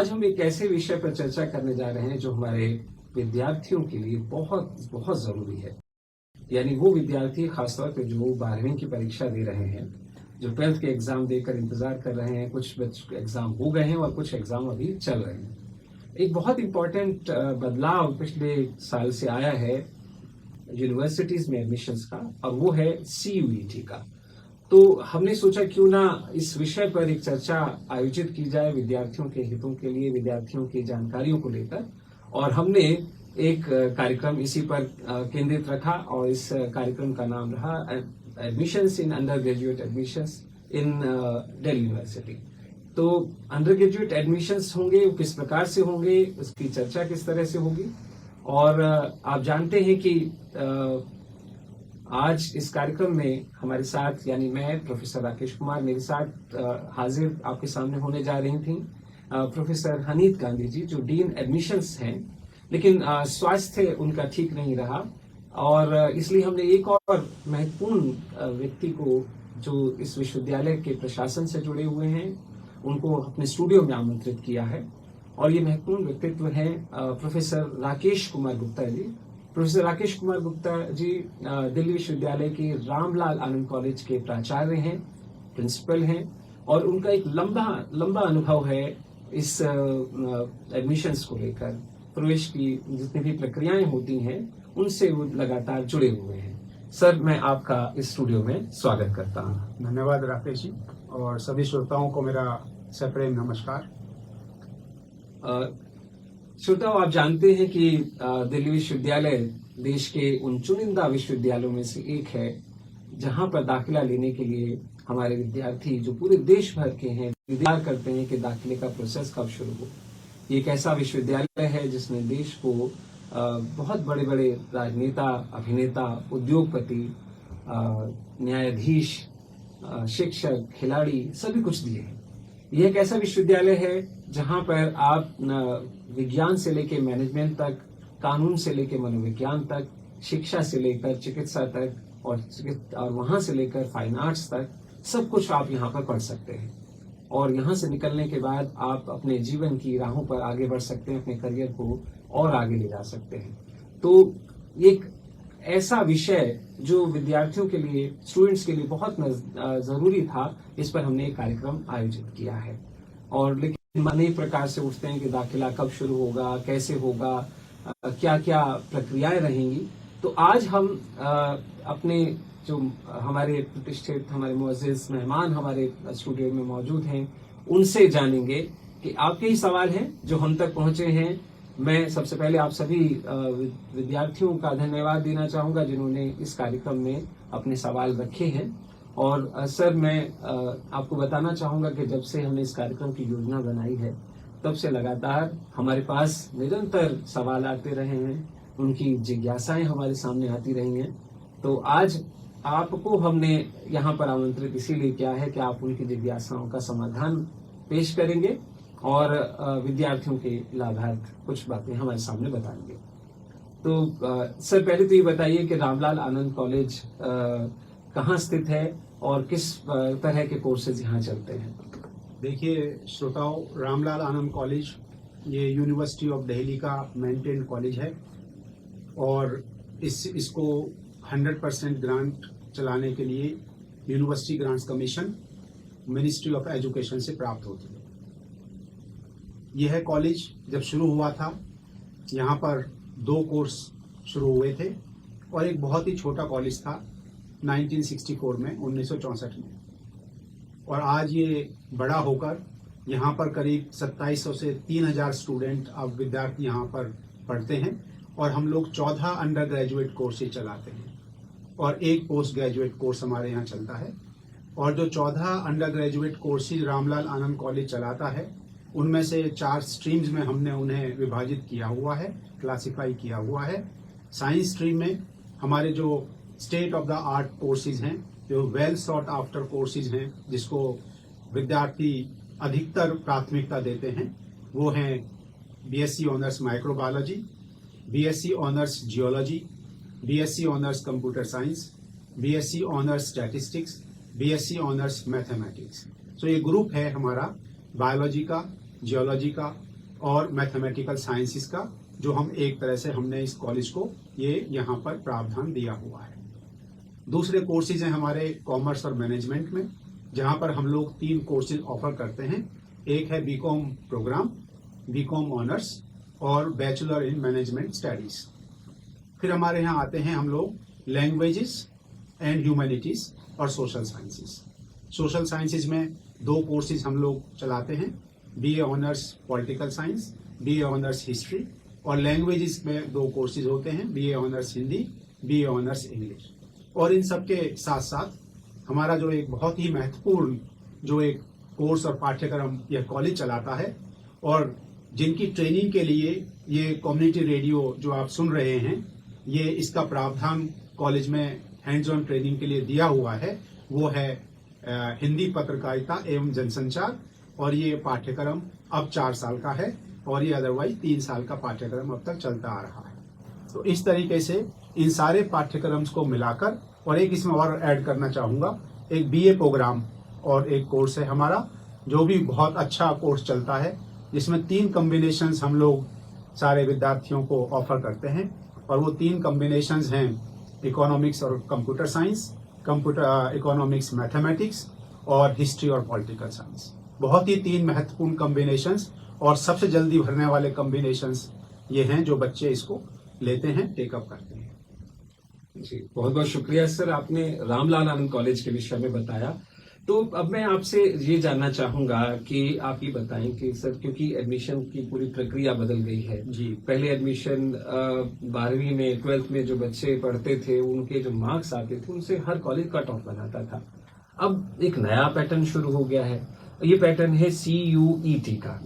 आज हम एक ऐसे विषय पर चर्चा करने जा रहे हैं जो हमारे विद्यार्थियों के लिए बहुत बहुत जरूरी है। यानी वो विद्यार्थी खासतौर पे जो 12वीं की परीक्षा दे रहे हैं, जो 12th के एग्जाम देकर इंतजार कर रहे हैं, कुछ एग्जाम हो गए हैं और कुछ एग्जाम अभी चल रहे हैं। एक बहुत इंपॉर्टेंट बदलाव पिछले साल से आया है यूनिवर्सिटीज में एडमिशंस का, और वो है CUET का। तो हमने सोचा क्यों ना इस विषय पर एक चर्चा आयोजित की जाए विद्यार्थियों के हितों के लिए, विद्यार्थियों की जानकारियों को लेकर। और हमने एक कार्यक्रम इसी पर केंद्रित रखा और इस कार्यक्रम का नाम रहा admissions in under graduate admissions in Delhi university. तो अंडर ग्रेजुएट एडमिशंस होंगे, वो किस प्रकार से होंगे, उसकी चर्चा किस तरह से होगी। और आप जानते हैं कि आज इस कार्यक्रम में हमारे साथ, यानी मैं प्रोफेसर राकेश कुमार, मेरे साथ हाजिर आपके सामने होने जा रही थी प्रोफेसर हनीत गांधी जी, जो डीन एडमिशंस हैं, लेकिन स्वास्थ्य उनका ठीक नहीं रहा और इसलिए हमने एक और महत्वपूर्ण व्यक्ति को जो इस विश्वविद्यालय के प्रशासन से जुड़े हुए हैं उनको अपने स्टूडियो में आमंत्रित किया है। और ये महत्वपूर्ण व्यक्तित्व है प्रोफेसर राकेश कुमार गुप्ता जी। प्रोफेसर राकेश कुमार गुप्ता जी दिल्ली विश्वविद्यालय के रामलाल आनंद कॉलेज के प्राचार्य हैं, प्रिंसिपल हैं, और उनका एक लंबा अनुभव है इस एडमिशंस को लेकर। प्रवेश की जितनी भी प्रक्रियाएं होती हैं उनसे वो लगातार जुड़े हुए हैं। सर, मैं आपका इस स्टूडियो में स्वागत करता हूं। धन्यवाद राकेश जी, और सभी श्रोताओं को मेरा सप्रेम नमस्कार। श्रोताओं, आप जानते हैं कि दिल्ली विश्वविद्यालय देश के उन चुनिंदा विश्वविद्यालयों में से एक है जहां पर दाखिला लेने के लिए हमारे विद्यार्थी जो पूरे देश भर के हैं इंतजार करते हैं कि दाखिले का प्रोसेस कब शुरू हो। ये एक ऐसा विश्वविद्यालय है जिसने देश को बहुत बड़े बड़े राजनेता, अभिनेता, उद्योगपति, न्यायाधीश, शिक्षक, खिलाड़ी सभी कुछ दिए हैं। यह एक ऐसा विश्वविद्यालय है जहां पर आप विज्ञान से लेकर मैनेजमेंट तक, कानून से लेकर मनोविज्ञान तक, शिक्षा से लेकर चिकित्सा तक और वहां से लेकर फाइन आर्ट्स तक सब कुछ आप यहाँ पर पढ़ सकते हैं। और यहाँ से निकलने के बाद आप अपने जीवन की राहों पर आगे बढ़ सकते हैं, अपने करियर को और आगे ले जा सकते हैं। तो एक ऐसा विषय जो विद्यार्थियों के लिए, स्टूडेंट्स के लिए बहुत जरूरी था, इस पर हमने एक कार्यक्रम आयोजित किया है। और लेकिन अनेक प्रकार से उठते हैं कि दाखिला कब शुरू होगा, कैसे होगा, क्या क्या प्रक्रियाएं रहेंगी। तो आज हम अपने जो हमारे प्रतिष्ठित, हमारे मुअज़्ज़िज़ मेहमान हमारे स्टूडियो में मौजूद हैं, उनसे जानेंगे कि आपके ही सवाल हैं जो हम तक पहुंचे हैं। मैं सबसे पहले आप सभी विद्यार्थियों का धन्यवाद देना चाहूंगा जिन्होंने इस कार्यक्रम में अपने सवाल रखे हैं। और सर, मैं आपको बताना चाहूंगा कि जब से हमने इस कार्यक्रम की योजना बनाई है तब से लगातार हमारे पास निरंतर सवाल आते रहे हैं, उनकी जिज्ञासाएं हमारे सामने आती रही हैं। तो आज आपको हमने यहाँ पर आमंत्रित इसीलिए किया है कि आप उनकी जिज्ञासाओं का समाधान पेश करेंगे और विद्यार्थियों के लाभार्थ कुछ बातें हमारे सामने बताएंगे। तो सर, पहले तो ये बताइए कि रामलाल आनंद कॉलेज कहाँ स्थित है और किस तरह के कोर्सेज यहाँ चलते हैं। देखिए श्रोताओं, रामलाल आनंद कॉलेज ये यूनिवर्सिटी ऑफ दिल्ली का मेंटेन कॉलेज है और इसको 100% ग्रांट चलाने के लिए university grants commission ministry of education से प्राप्त होती है। यह कॉलेज जब शुरू हुआ था, यहाँ पर 2 कोर्स शुरू हुए थे और एक बहुत ही छोटा कॉलेज था 1964 में, 1964 में। और आज ये बड़ा होकर यहाँ पर करीब 2700 से 3000 स्टूडेंट, अब विद्यार्थी यहाँ पर पढ़ते हैं। और हम लोग 14 अंडर ग्रेजुएट कोर्सेज चलाते हैं और एक पोस्ट ग्रेजुएट कोर्स हमारे यहाँ चलता है। और जो 14 अंडर ग्रेजुएट कोर्सेज रामलाल आनंद कॉलेज चलाता है, उनमें से 4 स्ट्रीम्स में हमने उन्हें विभाजित किया हुआ है, क्लासिफाई किया हुआ है। साइंस स्ट्रीम में हमारे जो state of the art courses हैं, जो वेल सॉट आफ्टर कोर्सेज हैं, जिसको विद्यार्थी अधिकतर प्राथमिकता देते हैं, वो हैं BSc honours microbiology, BSc honours geology, BSc honours computer science, BSc honours statistics, BSc honours mathematics. तो ये ग्रुप है हमारा बायोलॉजी का, जियोलॉजी का, और मैथमेटिकल साइंसेस का, जो हम एक तरह से हमने इस कॉलेज को ये यहाँ पर प्रावधान दिया हुआ है। दूसरे कोर्सेज हैं हमारे कॉमर्स और मैनेजमेंट में, जहाँ पर हम लोग 3 कोर्सेज ऑफर करते हैं। एक है बीकॉम प्रोग्राम, बीकॉम ऑनर्स और बैचलर इन मैनेजमेंट स्टडीज। फिर हमारे यहाँ आते हैं हम लोग लैंग्वेजेस एंड ह्यूमैनिटीज और सोशल साइंसेज। सोशल साइंसेज में 2 कोर्सेज हम लोग चलाते हैं, BA honours political science, BA honours history, और लैंग्वेजेस में 2 कोर्सेज होते हैं, BA honours Hindi, BA honours English. और इन सब के साथ साथ हमारा जो एक बहुत ही महत्वपूर्ण जो एक कोर्स और पाठ्यक्रम यह कॉलेज चलाता है, और जिनकी ट्रेनिंग के लिए ये कम्युनिटी रेडियो जो आप सुन रहे हैं, ये इसका प्रावधान कॉलेज में हैंड्स ऑन ट्रेनिंग के लिए दिया हुआ है, वो है हिंदी पत्रकारिता एवं जनसंचार। और ये पाठ्यक्रम अब 4 साल का है, और ये अदरवाइज 3 साल का पाठ्यक्रम अब तक चलता आ रहा है। तो इस तरीके से इन सारे पाठ्यक्रम को मिलाकर, और एक इसमें और ऐड करना चाहूँगा, एक बीए प्रोग्राम और एक कोर्स है हमारा, जो भी बहुत अच्छा कोर्स चलता है, जिसमें 3 कॉम्बिनेशंस हम लोग सारे विद्यार्थियों को ऑफर करते हैं। और वो 3 कॉम्बिनेशंस हैं इकोनॉमिक्स और computer science, computer economics mathematics, और हिस्ट्री और पॉलिटिकल साइंस। बहुत ही 3 महत्वपूर्ण कॉम्बिनेशंस, और सबसे जल्दी भरने वाले कॉम्बिनेशंस ये हैं जो बच्चे इसको लेते हैं, टेकअप करते हैं। जी, बहुत बहुत शुक्रिया सर, आपने रामलाल आनंद कॉलेज के विषय में बताया। तो अब मैं आपसे ये जानना चाहूंगा कि आप ये बताएं कि सर, क्योंकि एडमिशन की पूरी प्रक्रिया बदल गई है जी, पहले एडमिशन 12वीं में 12th में जो बच्चे पढ़ते थे, उनके जो मार्क्स आते थे उनसे हर कॉलेज कट ऑफ बनाता था। अब एक नया पैटर्न शुरू हो गया है, ये पैटर्न है CUET का।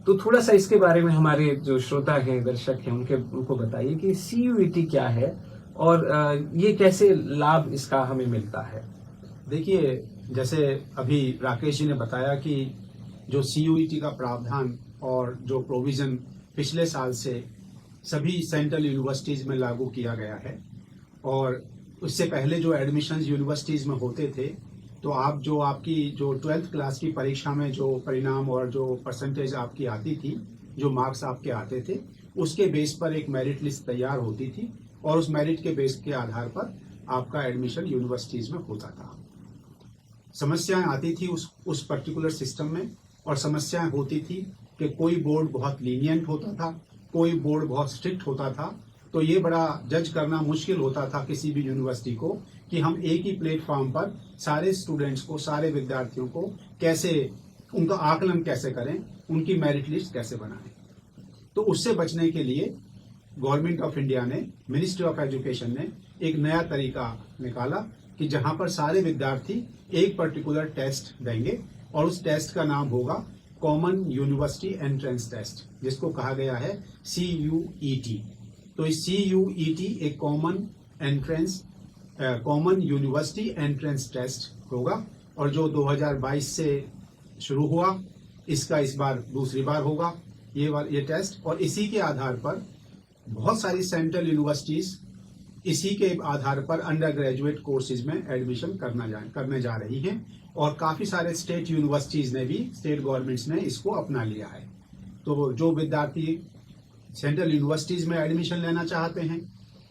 तो थोड़ा सा इसके बारे में हमारे जो श्रोता हैं, दर्शक हैं, उनको बताइए कि CUET क्या है और ये कैसे लाभ इसका हमें मिलता है। देखिए, जैसे अभी राकेश जी ने बताया कि जो CUET का प्रावधान और जो प्रोविजन पिछले साल से सभी सेंट्रल यूनिवर्सिटीज में लागू किया गया है, और उससे पहले जो एडमिशन यूनिवर्सिटीज में होते थे, तो आप जो आपकी जो 12th क्लास की परीक्षा में जो परिणाम और जो परसेंटेज आपकी आती थी, जो मार्क्स आपके आते थे, उसके बेस पर एक मेरिट लिस्ट तैयार होती थी, और उस मेरिट के बेस के आधार पर आपका एडमिशन यूनिवर्सिटीज में होता था। समस्याएं आती थी उस पर्टिकुलर सिस्टम में, और समस्याएं होती थी कि कोई बोर्ड बहुत लीनियंट होता था, कोई बोर्ड बहुत स्ट्रिक्ट होता था। तो ये बड़ा जज करना मुश्किल होता था किसी भी यूनिवर्सिटी को कि हम एक ही प्लेटफॉर्म पर सारे स्टूडेंट्स को, सारे विद्यार्थियों को कैसे, उनका आकलन कैसे करें, उनकी मेरिट लिस्ट कैसे बनाएं। तो उससे बचने के लिए गवर्नमेंट ऑफ इंडिया ने, मिनिस्ट्री ऑफ एजुकेशन ने एक नया तरीका निकाला कि जहां पर सारे विद्यार्थी एक पर्टिकुलर टेस्ट देंगे, और उस टेस्ट का नाम होगा कॉमन यूनिवर्सिटी एंट्रेंस टेस्ट, जिसको कहा गया है CUET। तो इस CUET एक कॉमन यूनिवर्सिटी एंट्रेंस टेस्ट होगा, और जो 2022 से शुरू हुआ, इसका इस बार दूसरी बार होगा ये टेस्ट। और इसी के आधार पर बहुत सारी सेंट्रल यूनिवर्सिटीज इसी के आधार पर अंडर ग्रेजुएट कोर्सेज में एडमिशन करने जा रही हैं, और काफी सारे स्टेट यूनिवर्सिटीज ने भी, स्टेट गवर्नमेंट्स ने इसको अपना लिया है। तो जो विद्यार्थी सेंट्रल यूनिवर्सिटीज में एडमिशन लेना चाहते हैं,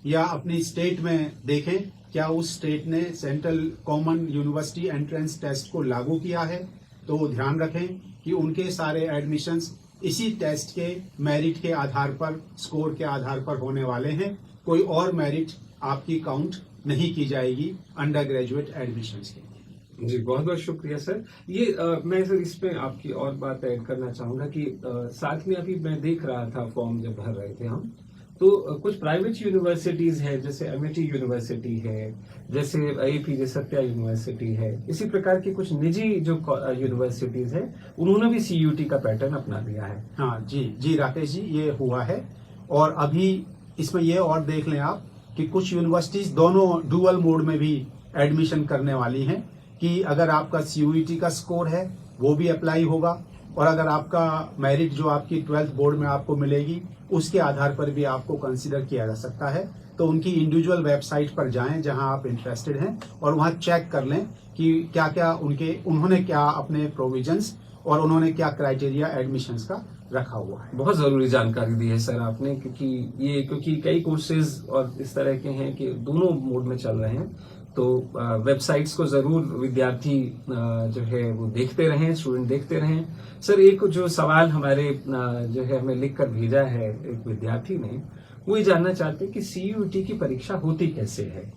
या अपनी स्टेट में देखें क्या उस स्टेट ने central common university entrance test को लागू किया है, तो वो ध्यान रखें कि उनके सारे एडमिशन्स इसी टेस्ट के मेरिट के आधार पर, स्कोर के आधार पर होने वाले हैं। कोई और मेरिट आपकी काउंट नहीं की जाएगी अंडर ग्रेजुएट एडमिशन्स के। जी, बहुत बहुत शुक्रिया सर। ये मैं सर इसमें आपकी और बात ऐड करना चाहूंगा कि साथ में अभी मैं देख रहा था फॉर्म जब भर रहे थे हम, तो कुछ प्राइवेट यूनिवर्सिटीज है, जैसे MIT यूनिवर्सिटी है, जैसे AP सत्या यूनिवर्सिटी है, इसी प्रकार की कुछ निजी जो यूनिवर्सिटीज है, उन्होंने भी CUET का पैटर्न अपना लिया है। हाँ जी राकेश जी, ये हुआ है। और अभी इसमें ये और देख लें आप कि कुछ यूनिवर्सिटीज दोनों डुअल मोड में भी एडमिशन करने वाली हैं, कि अगर आपका CUET का स्कोर है वो भी अप्लाई होगा, और अगर आपका मेरिट जो आपकी 12th बोर्ड में आपको मिलेगी उसके आधार पर भी आपको कंसीडर किया जा सकता है। तो उनकी इंडिविजुअल वेबसाइट पर जाएं जहां आप इंटरेस्टेड हैं, और वहां चेक कर लें कि क्या क्या उन्होंने क्या अपने प्रोविजंस और उन्होंने क्या क्राइटेरिया एडमिशंस का रखा हुआ है। बहुत ज़रूरी जानकारी दी है सर आपने, क्योंकि कई कोर्सेज और इस तरह के हैं कि दोनों मोड में चल रहे हैं, तो वेबसाइट्स को ज़रूर विद्यार्थी जो है वो देखते रहें, स्टूडेंट देखते रहें। सर एक जो सवाल हमारे जो है हमें लिख कर भेजा है एक विद्यार्थी ने, वो ये जानना चाहते हैं कि CUET की परीक्षा होती कैसे है।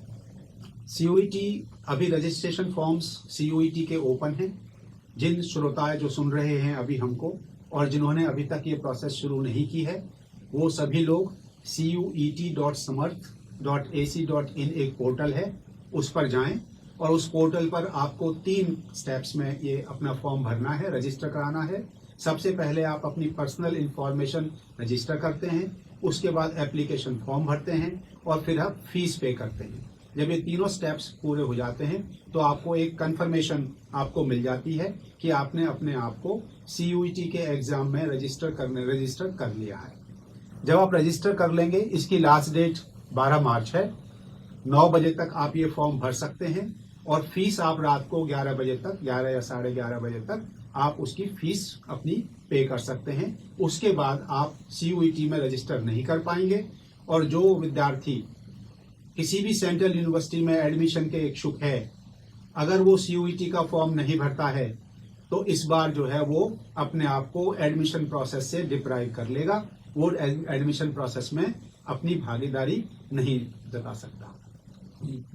CUET अभी रजिस्ट्रेशन फॉर्म्स CUET के ओपन हैं। जिन श्रोता जो सुन रहे हैं अभी हमको और जिन्होंने अभी तक ये प्रोसेस शुरू नहीं की है, वो सभी लोग cuet.samarth.ac.in एक पोर्टल है, उस पर जाएं और उस पोर्टल पर आपको 3 स्टेप्स में ये अपना फॉर्म भरना है, रजिस्टर कराना है। सबसे पहले आप अपनी पर्सनल इंफॉर्मेशन रजिस्टर करते हैं, उसके बाद एप्लीकेशन फॉर्म भरते हैं और फिर आप फीस पे करते हैं। जब ये तीनों स्टेप्स पूरे हो जाते हैं तो आपको एक कंफर्मेशन आपको मिल जाती है कि आपने अपने आप को CUET के एग्जाम में रजिस्टर कर लिया है। जब आप रजिस्टर कर लेंगे, इसकी लास्ट डेट 12 मार्च है। 9 बजे तक आप ये फॉर्म भर सकते हैं और फीस आप रात को 11 बजे तक, 11 या 11:30 बजे तक आप उसकी फीस अपनी पे कर सकते हैं। उसके बाद आप CUET में रजिस्टर नहीं कर पाएंगे और जो विद्यार्थी किसी भी सेंट्रल यूनिवर्सिटी में एडमिशन के इच्छुक है, अगर वो CUET का फॉर्म नहीं भरता है तो इस बार जो है वो अपने आप को एडमिशन प्रोसेस से डिप्राइव कर लेगा, वो एडमिशन प्रोसेस में अपनी भागीदारी नहीं जता सकता।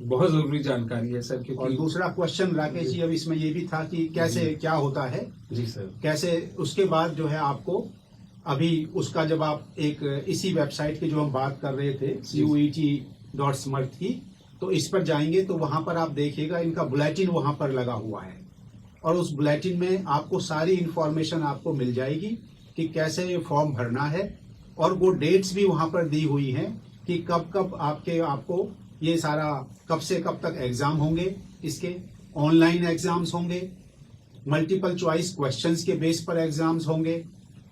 बहुत जरूरी जानकारी है सर, क्योंकि और दूसरा क्वेश्चन राकेश जी अब इसमें ये भी था कि कैसे क्या होता है। जी सर, कैसे उसके बाद जो है आपको अभी उसका जब आप एक इसी वेबसाइट की जो हम बात कर रहे थे CUET.samarth की, तो इस पर जाएंगे तो वहां पर आप देखिएगा इनका बुलेटिन वहां पर लगा हुआ है और उस बुलेटिन में आपको सारी इंफॉर्मेशन आपको मिल जाएगी कि कैसे ये फॉर्म भरना है और वो डेट्स भी वहां पर दी हुई हैं कि कब कब आपको ये सारा कब से कब तक एग्जाम होंगे। इसके ऑनलाइन एग्जाम्स होंगे, मल्टीपल चॉइस क्वेश्चंस के बेस पर एग्जाम्स होंगे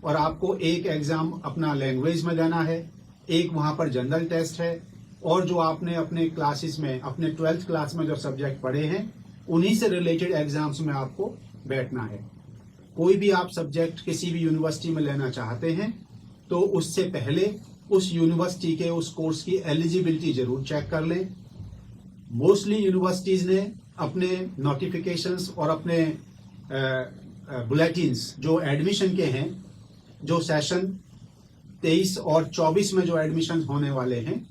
और आपको एक एग्जाम अपना लैंग्वेज में देना है, एक वहां पर जनरल टेस्ट है और जो आपने अपने क्लासेस में अपने 12th क्लास में जो सब्जेक्ट पढ़े हैं उन्हीं से रिलेटेड एग्जाम्स में आपको बैठना है। कोई भी आप सब्जेक्ट किसी भी यूनिवर्सिटी में लेना चाहते हैं तो उससे पहले उस यूनिवर्सिटी के उस कोर्स की एलिजिबिलिटी जरूर चेक कर लें। मोस्टली यूनिवर्सिटीज ने अपने नोटिफिकेशंस और अपने बुलेटिन्स जो एडमिशन के हैं, जो सेशन 23 और 24 में जो एडमिशन होने वाले हैं,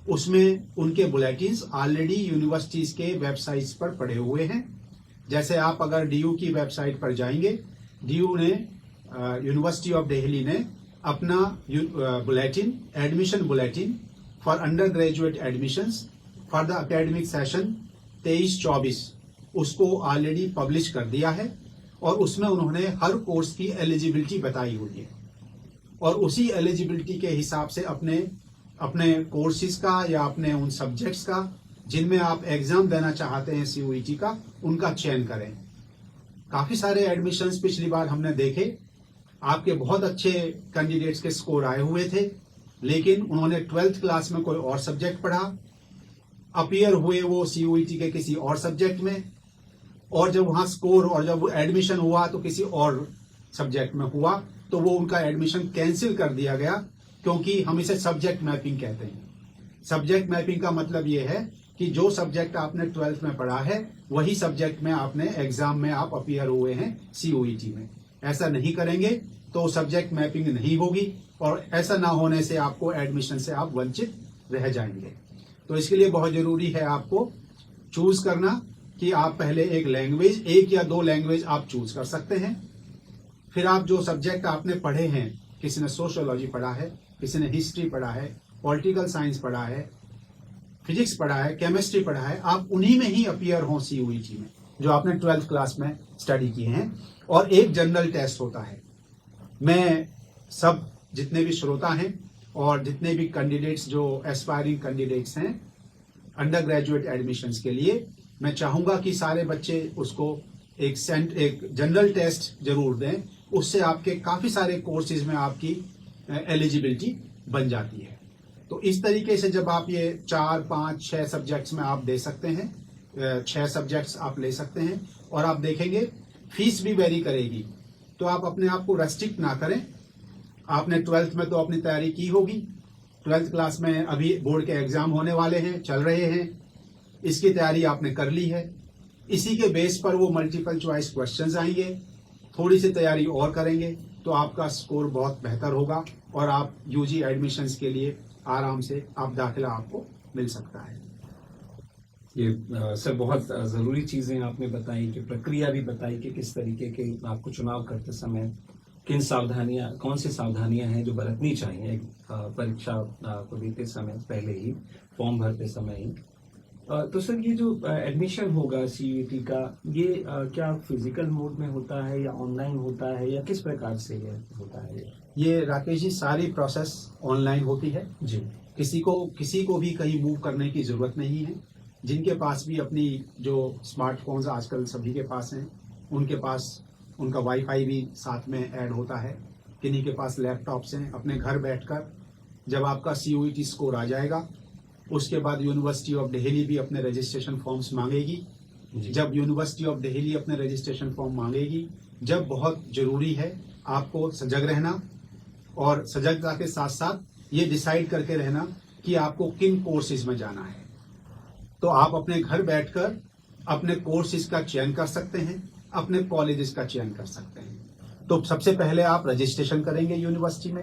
उसमें उनके बुलेटिन्स ऑलरेडी यूनिवर्सिटीज के वेबसाइट्स पर पड़े हुए हैं। जैसे आप अगर DU की वेबसाइट पर जाएंगे, DU ने यूनिवर्सिटी ऑफ दिल्ली ने अपना bulletin, admission bulletin for under graduate admissions for the academic session 23-24 उसको ऑलरेडी पब्लिश कर दिया है और उसमें उन्होंने हर कोर्स की एलिजिबिलिटी बताई हुई है और उसी एलिजिबिलिटी के हिसाब से अपने कोर्सेज का या अपने उन सब्जेक्ट्स का जिनमें आप एग्जाम देना चाहते हैं CUET का, उनका चयन करें। काफी सारे एडमिशंस पिछली बार हमने देखे, आपके बहुत अच्छे कैंडिडेट्स के स्कोर आए हुए थे, लेकिन उन्होंने 12th क्लास में कोई और सब्जेक्ट पढ़ा, अपीयर हुए वो CUET के किसी और सब्जेक्ट में और जब वहां स्कोर और जब वो एडमिशन हुआ तो किसी और सब्जेक्ट में हुआ, तो वो उनका एडमिशन कैंसिल कर दिया गया, क्योंकि हम इसे सब्जेक्ट मैपिंग कहते हैं। सब्जेक्ट मैपिंग का मतलब ये है कि जो सब्जेक्ट आपने 12th में पढ़ा है वही सब्जेक्ट में आपने एग्जाम में आप अपीयर हुए हैं CUET में। ऐसा नहीं करेंगे तो सब्जेक्ट मैपिंग नहीं होगी और ऐसा ना होने से आपको एडमिशन से आप वंचित रह जाएंगे। तो इसके लिए बहुत जरूरी है आपको चूज करना कि आप पहले एक लैंग्वेज, 1 या 2 लैंग्वेज आप चूज कर सकते हैं। फिर आप जो सब्जेक्ट आपने पढ़े हैं, किसी ने सोशियोलॉजी पढ़ा है, किसी ने हिस्ट्री पढ़ा है, पॉलिटिकल साइंस पढ़ा है, फिजिक्स पढ़ा है, केमिस्ट्री पढ़ा है, आप उन्हीं में ही अपीयर हों CUET में जो आपने 12th क्लास में स्टडी किए हैं। और एक जनरल टेस्ट होता है। मैं सब जितने भी श्रोता हैं और जितने भी कैंडिडेट्स जो एस्पायरिंग कैंडिडेट्स हैं अंडर ग्रेजुएट एडमिशंस के लिए, मैं चाहूंगा कि सारे बच्चे उसको एक जनरल टेस्ट जरूर दें। उससे आपके काफी सारे कोर्सेज में आपकी एलिजिबिलिटी बन जाती है। तो इस तरीके से जब आप ये 4, 5, 6 सब्जेक्ट्स में आप दे सकते हैं, 6 सब्जेक्ट्स आप ले सकते हैं और आप देखेंगे फीस भी वेरी करेगी। तो आप अपने आप को रेस्ट्रिक्ट ना करें, आपने 12th में तो अपनी तैयारी की होगी, 12th क्लास में अभी बोर्ड के एग्जाम होने वाले हैं, चल रहे हैं, इसकी तैयारी आपने कर ली है। इसी के बेस पर वो मल्टीपल चॉइस क्वेश्चंस आएंगे, थोड़ी सी तैयारी और करेंगे तो आपका स्कोर बहुत बेहतर होगा और आप यूजी एडमिशन्स के लिए आराम से आप दाखिला आपको मिल सकता है। ये सर बहुत ज़रूरी चीज़ें आपने बताई, कि प्रक्रिया भी बताई कि किस तरीके के आपको चुनाव करते समय किन सावधानियां, कौन सी सावधानियां हैं जो बरतनी चाहिए परीक्षा को देते समय, पहले ही फॉर्म भरते समय ही। तो सर ये जो एडमिशन होगा सीयूईटी का, ये क्या फिजिकल मोड में होता है या ऑनलाइन होता है या किस प्रकार से ये होता है? ये राकेश जी सारी प्रोसेस ऑनलाइन होती है जी। किसी को भी कहीं मूव करने की जरूरत नहीं है। जिनके पास भी अपनी जो स्मार्टफोन्स आजकल सभी के पास हैं, उनके पास उनका वाईफाई भी साथ में ऐड होता है, किन्हीं के पास लैपटॉप्स हैं, अपने घर बैठकर जब आपका सीयूईटी स्कोर आ जाएगा उसके बाद यूनिवर्सिटी ऑफ दिल्ली भी अपने रजिस्ट्रेशन फॉर्म्स मांगेगी। जब यूनिवर्सिटी ऑफ दिल्ली अपने रजिस्ट्रेशन फॉर्म मांगेगी, जब बहुत जरूरी है आपको सजग रहना और सजगता के साथ साथ ये डिसाइड करके रहना कि आपको किन कोर्सेज में जाना है। तो आप अपने घर बैठकर अपने कोर्सेज का चयन कर सकते हैं, अपने कॉलेजेस का चयन कर सकते हैं। तो सबसे पहले आप रजिस्ट्रेशन करेंगे यूनिवर्सिटी में।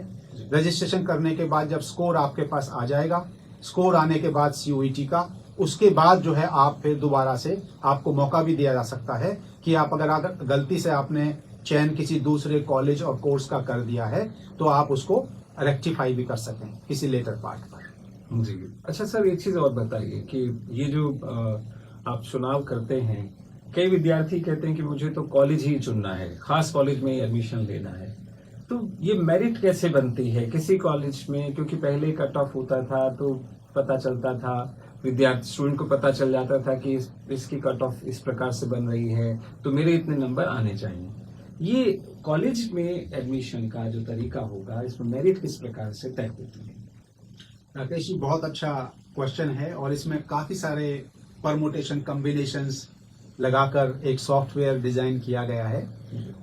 रजिस्ट्रेशन करने के बाद जब स्कोर आपके पास आ जाएगा, स्कोर आने के बाद सीयूईटी का, उसके बाद जो है आप फिर दोबारा से आपको मौका भी दिया जा सकता है कि आप अगर गलती से आपने चयन किसी दूसरे कॉलेज और कोर्स का कर दिया है तो आप उसको रेक्टिफाई भी कर सकें किसी लेटर पार्ट पर। जी। अच्छा सर, एक चीज और बताइए कि ये जो आप चुनाव करते हैं, कई विद्यार्थी कहते हैं कि मुझे तो कॉलेज ही चुनना है, खास कॉलेज में एडमिशन लेना है, तो ये मेरिट कैसे बनती है किसी कॉलेज में? क्योंकि पहले कट ऑफ होता था तो पता चलता था, विद्यार्थी स्टूडेंट को पता चल जाता था कि इसकी कट ऑफ इस प्रकार से बन रही है तो मेरे इतने नंबर आने चाहिए। ये कॉलेज में एडमिशन का जो तरीका होगा, इसमें मेरिट किस प्रकार से तय होती है? राकेश जी बहुत अच्छा क्वेश्चन है और इसमें काफी सारे परमुटेशन कॉम्बिनेशंस लगाकर एक सॉफ्टवेयर डिजाइन किया गया है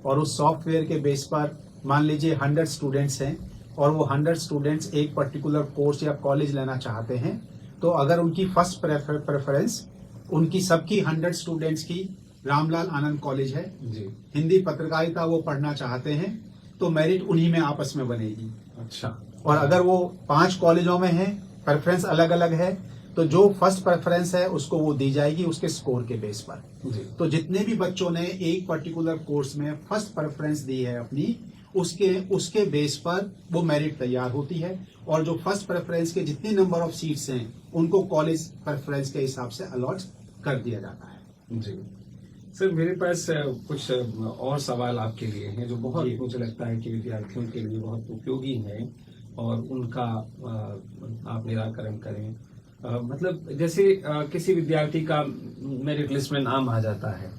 और उस सॉफ्टवेयर के बेस पर मान लीजिए 100 स्टूडेंट्स हैं और वो 100 स्टूडेंट्स एक पर्टिकुलर कोर्स या कॉलेज लेना चाहते हैं, तो अगर उनकी फर्स्ट प्रेफरेंस उनकी सबकी 100 स्टूडेंट्स की रामलाल आनंद कॉलेज है जी, हिंदी पत्रकारिता वो पढ़ना चाहते हैं, तो मेरिट उन्हीं में आपस में बनेगी। अच्छा। और अगर वो 5 कॉलेजों में है, प्रेफरेंस अलग अलग है, तो जो फर्स्ट प्रेफरेंस है उसको वो दी जाएगी उसके स्कोर के बेस पर। जी। तो जितने भी बच्चों ने एक पर्टिकुलर कोर्स में फर्स्ट प्रेफरेंस दी है अपनी, उसके बेस पर वो मेरिट तैयार होती है और जो फर्स्ट प्रेफरेंस के जितनी नंबर ऑफ सीट्स हैं उनको कॉलेज प्रेफरेंस के हिसाब से अलॉट कर दिया जाता है। जी सर, मेरे पास कुछ और सवाल आपके लिए हैं जो बहुत मुझे लगता है कि विद्यार्थियों के लिए बहुत उपयोगी हैं और उनका आप निराकरण करें। मतलब जैसे किसी विद्यार्थी का मेरिट लिस्ट में नाम आ जाता है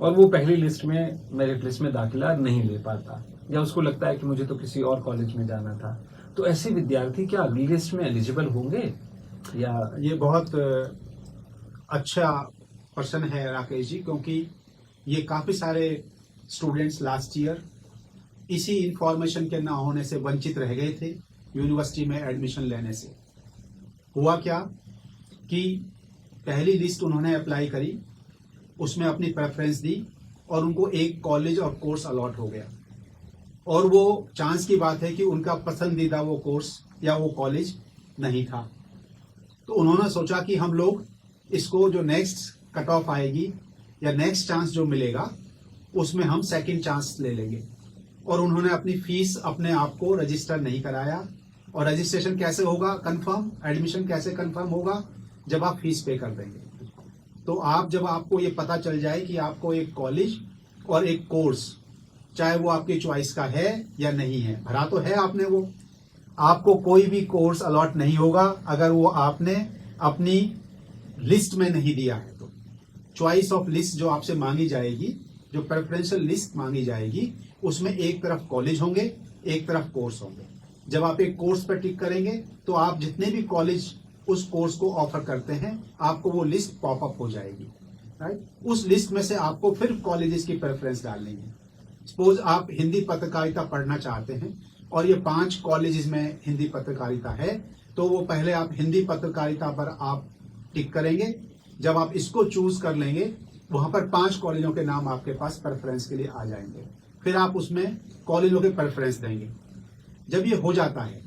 और वो पहली लिस्ट में मेरिट लिस्ट में दाखिला नहीं ले पाता, या उसको लगता है कि मुझे तो किसी और कॉलेज में जाना था, तो ऐसे विद्यार्थी क्या अगली लिस्ट में एलिजिबल होंगे? या ये बहुत अच्छा प्रश्न है राकेश जी, क्योंकि ये काफी सारे स्टूडेंट्स लास्ट ईयर इसी इंफॉर्मेशन के ना होने से वंचित रह गए थे यूनिवर्सिटी में एडमिशन लेने से। हुआ क्या कि पहली लिस्ट उन्होंने अप्लाई करी, उसमें अपनी प्रेफरेंस दी और उनको एक कॉलेज और कोर्स अलॉट हो गया और वो चांस की बात है कि उनका पसंदीदा वो कोर्स या वो कॉलेज नहीं था। तो उन्होंने सोचा कि हम लोग इसको जो नेक्स्ट कट ऑफ आएगी या नेक्स्ट चांस जो मिलेगा उसमें हम सेकंड चांस ले लेंगे, और उन्होंने अपनी फीस अपने आप को रजिस्टर नहीं कराया। और रजिस्ट्रेशन कैसे होगा कंफर्म, एडमिशन कैसे कंफर्म होगा? जब आप फीस पे कर देंगे। तो आप जब आपको ये पता चल जाए कि आपको एक कॉलेज और एक कोर्स, चाहे वो आपकी चॉइस का है या नहीं है, भरा तो है आपने, वो आपको कोई भी कोर्स अलॉट नहीं होगा अगर वो आपने अपनी लिस्ट में नहीं दिया है। तो चॉइस ऑफ लिस्ट जो आपसे मांगी जाएगी, जो प्रेफरेंशियल लिस्ट मांगी जाएगी, उसमें एक तरफ कॉलेज होंगे, एक तरफ कोर्स होंगे। जब आप एक कोर्स पर टिक करेंगे तो आप जितने भी कॉलेज उस कोर्स को ऑफर करते हैं आपको वो लिस्ट पॉपअप हो जाएगी, राइट? उस लिस्ट में से आपको फिर कॉलेजेस की प्रेफरेंस डालनी है। सपोज आप हिंदी पत्रकारिता पढ़ना चाहते हैं और ये 5 कॉलेजेस में हिंदी पत्रकारिता है, तो वो पहले आप हिंदी पत्रकारिता पर आप टिक करेंगे। जब आप इसको चूज कर लेंगे, वहां पर 5 कॉलेजों के नाम आपके पास प्रेफरेंस के लिए आ जाएंगे। फिर आप उसमें कॉलेजों के प्रेफरेंस देंगे। जब ये हो जाता है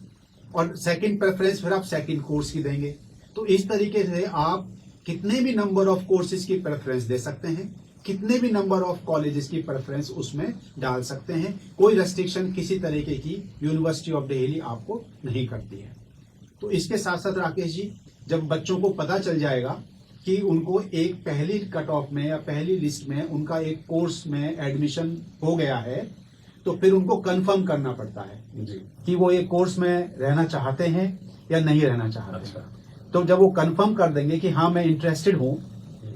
और सेकंड प्रेफरेंस फिर आप सेकंड कोर्स की देंगे। तो इस तरीके से आप कितने भी नंबर ऑफ कोर्सेज की प्रेफरेंस दे सकते हैं, कितने भी नंबर ऑफ कॉलेजेस की प्रेफरेंस उसमें डाल सकते हैं। कोई रेस्ट्रिक्शन किसी तरीके की यूनिवर्सिटी ऑफ दिल्ली आपको नहीं करती है। तो इसके साथ साथ राकेश जी, जब बच्चों को पता चल जाएगा कि उनको एक पहली कट ऑफ में या पहली लिस्ट में उनका एक कोर्स में एडमिशन हो गया है, तो फिर उनको कंफर्म करना पड़ता है जी। कि वो एक कोर्स में रहना चाहते हैं या नहीं रहना चाहते। अच्छा। तो जब वो कंफर्म कर देंगे कि हाँ मैं इंटरेस्टेड हूँ,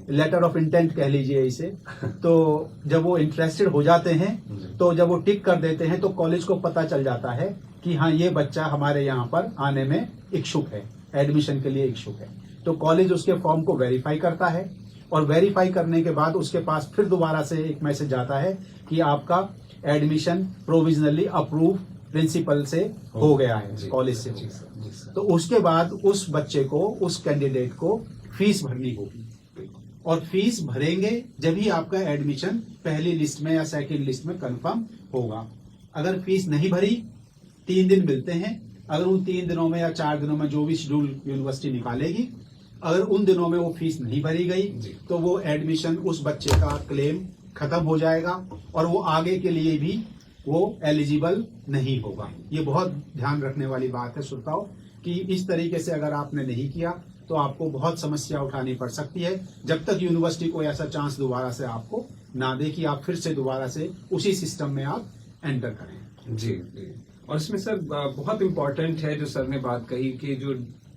लेटर ऑफ इंटेंट कह लीजिए इसे, तो जब वो इंटरेस्टेड हो जाते हैं, तो जब वो टिक कर देते हैं, तो कॉलेज को पता चल जाता है कि हाँ ये बच्चा हमारे यहाँ पर आने में इच्छुक है, एडमिशन के लिए इच्छुक है। तो कॉलेज उसके फॉर्म को वेरीफाई करता है और वेरीफाई करने के बाद उसके पास फिर दोबारा से एक मैसेज आता है कि आपका एडमिशन प्रोविजनली अप्रूव प्रिंसिपल से हो गया है, कॉलेज से हो गया। तो उसके बाद उस बच्चे को, उस कैंडिडेट को फीस भरनी होगी, और फीस भरेंगे जब ही आपका एडमिशन पहली लिस्ट में या सेकंड लिस्ट में कंफर्म होगा। अगर फीस नहीं भरी, 3 दिन मिलते हैं, अगर उन 3 दिनों में या 4 दिनों में जो भी शेड्यूल यूनिवर्सिटी निकालेगी, अगर उन दिनों में वो फीस नहीं भरी गई, तो वो एडमिशन, उस बच्चे का क्लेम खत्म हो जाएगा और वो आगे के लिए भी वो एलिजिबल नहीं होगा। ये बहुत ध्यान रखने वाली बात है श्रोताओ, कि इस तरीके से अगर आपने नहीं किया तो आपको बहुत समस्या उठानी पड़ सकती है, जब तक यूनिवर्सिटी को ऐसा चांस दोबारा से आपको ना दे कि आप फिर से दोबारा से उसी सिस्टम में आप एंटर करें। जी जी। और इसमें सर बहुत इम्पोर्टेंट है जो सर ने बात कही कि जो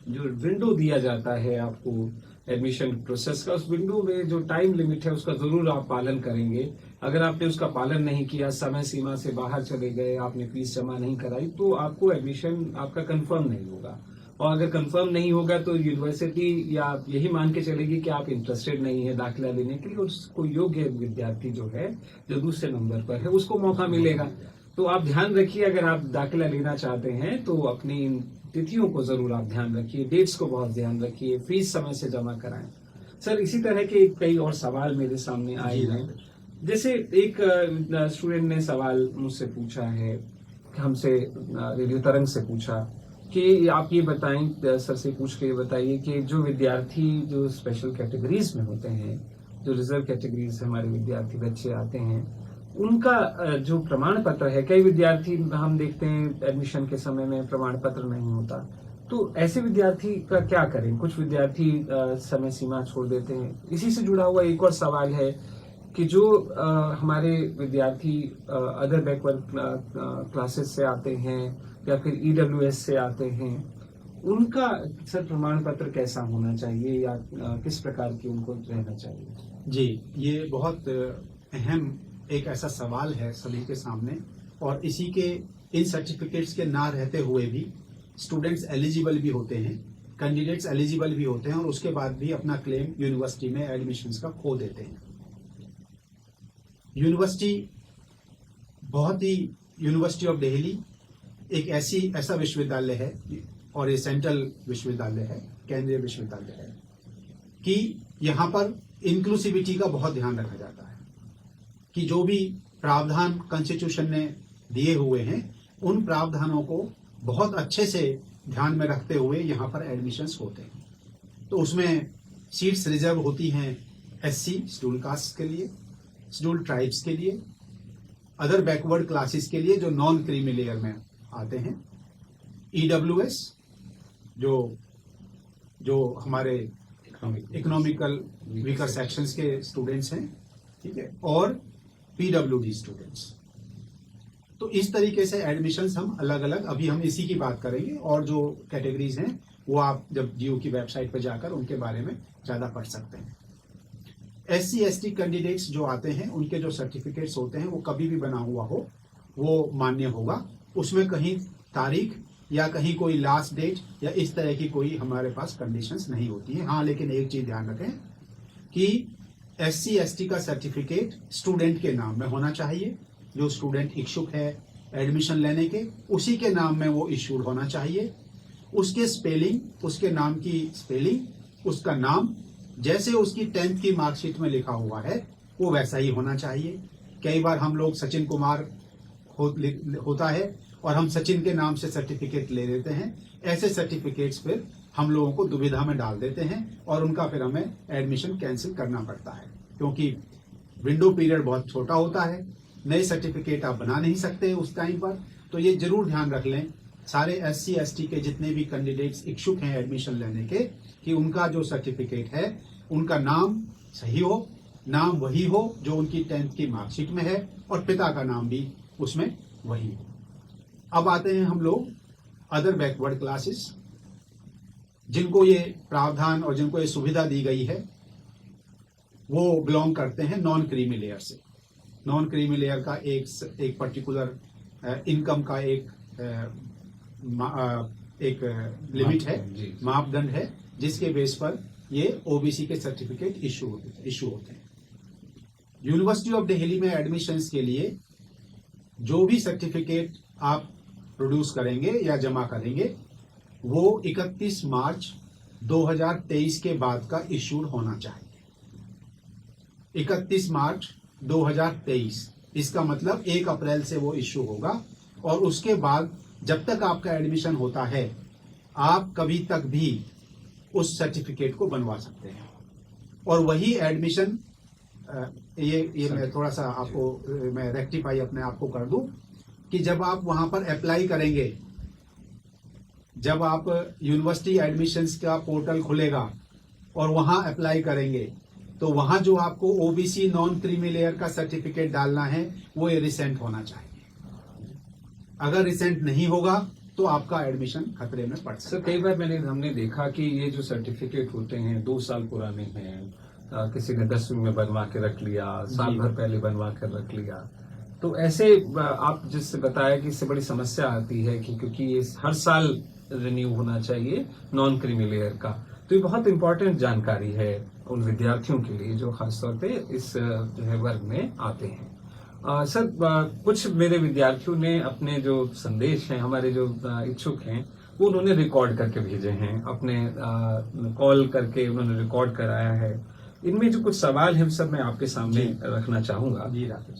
विंडो दिया जाता है आपको एडमिशन प्रोसेस का, उस विंडो में जो टाइम लिमिट है उसका जरूर आप पालन करेंगे। अगर आपने उसका पालन नहीं किया, समय सीमा से बाहर चले गए, आपने फीस जमा नहीं कराई, तो आपको एडमिशन आपका कंफर्म नहीं होगा। और अगर कंफर्म नहीं होगा तो यूनिवर्सिटी या यही मान के चलेगी कि आप इंटरेस्टेड नहीं है दाखिला लेने के लिए, और उसको योग्य विद्यार्थी जो है, जो दूसरे नंबर पर है, उसको मौका मिलेगा। तो आप ध्यान रखिए, अगर आप दाखिला लेना चाहते हैं तो अपनी इन तिथियों को जरूर आप ध्यान रखिए, डेट्स को बहुत ध्यान रखिए, फीस समय से जमा कराएं। सर इसी तरह के कई और सवाल मेरे सामने आए हैं। जैसे एक स्टूडेंट ने सवाल मुझसे पूछा है, हमसे रेडियो तरंग से पूछा कि आप ये बताएं, सर से पूछ के ये बताइए कि जो विद्यार्थी जो स्पेशल कैटेगरीज में होते हैं, जो रिजर्व कैटेगरीज से हमारे विद्यार्थी बच्चे आते हैं, उनका जो प्रमाण पत्र है, कई विद्यार्थी हम देखते हैं एडमिशन के समय में प्रमाण पत्र नहीं होता, तो ऐसे विद्यार्थी का क्या करें? कुछ विद्यार्थी समय सीमा छोड़ देते हैं। इसी से जुड़ा हुआ एक और सवाल है कि जो हमारे विद्यार्थी अदर बैकवर्ड क्लासेस से आते हैं या फिर EWS से आते हैं, उनका सर प्रमाण पत्र कैसा होना चाहिए या किस प्रकार की उनको रहना चाहिए? जी, ये बहुत अहम एक ऐसा सवाल है सभी के सामने, और इसी के इन सर्टिफिकेट्स के ना रहते हुए भी स्टूडेंट्स एलिजिबल भी होते हैं, कैंडिडेट्स एलिजिबल भी होते हैं, और उसके बाद भी अपना क्लेम यूनिवर्सिटी में एडमिशन्स का खो देते हैं। यूनिवर्सिटी ऑफ दिल्ली एक ऐसा विश्वविद्यालय है, और ये सेंट्रल विश्वविद्यालय है, केंद्रीय विश्वविद्यालय है, कि यहाँ पर इंक्लूसिविटी का बहुत ध्यान रखा जाता है कि जो भी प्रावधान कॉन्स्टिट्यूशन ने दिए हुए हैं, उन प्रावधानों को बहुत अच्छे से ध्यान में रखते हुए यहाँ पर एडमिशन्स होते हैं। तो उसमें सीट्स रिजर्व होती हैं SC शेड्यूल कास्ट के लिए, शेड्यूल ट्राइब्स के लिए, अदर बैकवर्ड क्लासेस के लिए जो नॉन क्रीमी लेयर में आते हैं, EWS जो हमारे इकोनॉमिकल वीकर सेक्शंस के स्टूडेंट्स हैं, ठीक है, और PWD स्टूडेंट्स। तो इस तरीके से एडमिशन्स हम अलग अलग, अभी हम इसी की बात करेंगे, और जो कैटेगरीज हैं वो आप जब DU की वेबसाइट पर जाकर उनके बारे में ज्यादा पढ़ सकते हैं। SC ST कैंडिडेट्स जो आते हैं, उनके जो सर्टिफिकेट्स होते हैं वो कभी भी बना हुआ हो वो मान्य होगा, उसमें कहीं तारीख या कहीं कोई लास्ट डेट या इस तरह की कोई हमारे पास कंडीशंस नहीं होती है। हाँ, लेकिन एक चीज ध्यान रखें कि SC ST का सर्टिफिकेट स्टूडेंट के नाम में होना चाहिए। जो स्टूडेंट इच्छुक है एडमिशन लेने के, उसी के नाम में वो इश्यूड होना चाहिए। उसके स्पेलिंग, उसके नाम की स्पेलिंग, उसका नाम जैसे उसकी 10th की मार्कशीट में लिखा हुआ है वो वैसा ही होना चाहिए। कई बार हम लोग सचिन कुमार होता है और हम सचिन के नाम से सर्टिफिकेट ले लेते हैं। ऐसे सर्टिफिकेट्स फिर हम लोगों को दुविधा में डाल देते हैं और उनका फिर हमें एडमिशन कैंसिल करना पड़ता है, क्योंकि विंडो पीरियड बहुत छोटा होता है, नए सर्टिफिकेट आप बना नहीं सकते उस टाइम पर। तो ये जरूर ध्यान रख लें सारे SC ST के जितने भी कैंडिडेट्स इच्छुक हैं एडमिशन लेने के, कि उनका जो सर्टिफिकेट है उनका नाम सही हो, नाम वही हो जो उनकी 10th की मार्कशीट में है और पिता का नाम भी उसमें वही हो। अब आते हैं हम लोग अदर बैकवर्ड क्लासेस, जिनको ये प्रावधान और जिनको ये सुविधा दी गई है वो बिलोंग करते हैं नॉन क्रीमी लेयर से। नॉन क्रीमी लेयर का एक पर्टिकुलर इनकम का एक लिमिट है, मापदंड है, जिसके बेस पर ये OBC के सर्टिफिकेट इशू होते हैं। यूनिवर्सिटी ऑफ दिल्ली में एडमिशंस के लिए जो भी सर्टिफिकेट आप प्रोड्यूस करेंगे या जमा करेंगे वो 31 मार्च 2023 के बाद का इशूड होना चाहिए। 31 मार्च 2023, इसका मतलब 1 अप्रैल से वो इशू होगा और उसके बाद जब तक आपका एडमिशन होता है आप कभी तक भी उस सर्टिफिकेट को बनवा सकते हैं। और वही एडमिशन ये मैं थोड़ा सा आपको मैं रेक्टिफाई अपने आप को कर दूं कि जब आप वहां पर अप्लाई करेंगे, जब आप यूनिवर्सिटी एडमिशंस का पोर्टल खुलेगा और वहां अप्लाई करेंगे तो वहां जो आपको OBC नॉन क्रीमी लेयर का सर्टिफिकेट डालना है वो ये रिसेंट होना चाहिए। अगर रिसेंट नहीं होगा तो आपका एडमिशन खतरे में पड़ सकता है। सर कई बार हमने देखा कि ये जो सर्टिफिकेट होते हैं 2 साल पुराने हैं, किसी ने 10वीं में बनवा के रख लिया, साल भर पहले बनवा कर रख लिया, तो ऐसे आप जिससे बताया कि इससे बड़ी समस्या आती है कि क्योंकि ये हर साल रिन्यू होना चाहिए नॉन क्रीमी लेयर का। तो ये बहुत इंपॉर्टेंट जानकारी है उन विद्यार्थियों के लिए जो खासतौर पे इस जो है वर्ग में आते हैं। सर कुछ मेरे विद्यार्थियों ने अपने जो संदेश हैं, हमारे जो इच्छुक हैं, वो उन्होंने रिकॉर्ड करके भेजे हैं, अपने कॉल करके उन्होंने रिकॉर्ड कराया है। इनमें जो कुछ सवाल हैं सब मैं आपके सामने रखना चाहूंगा।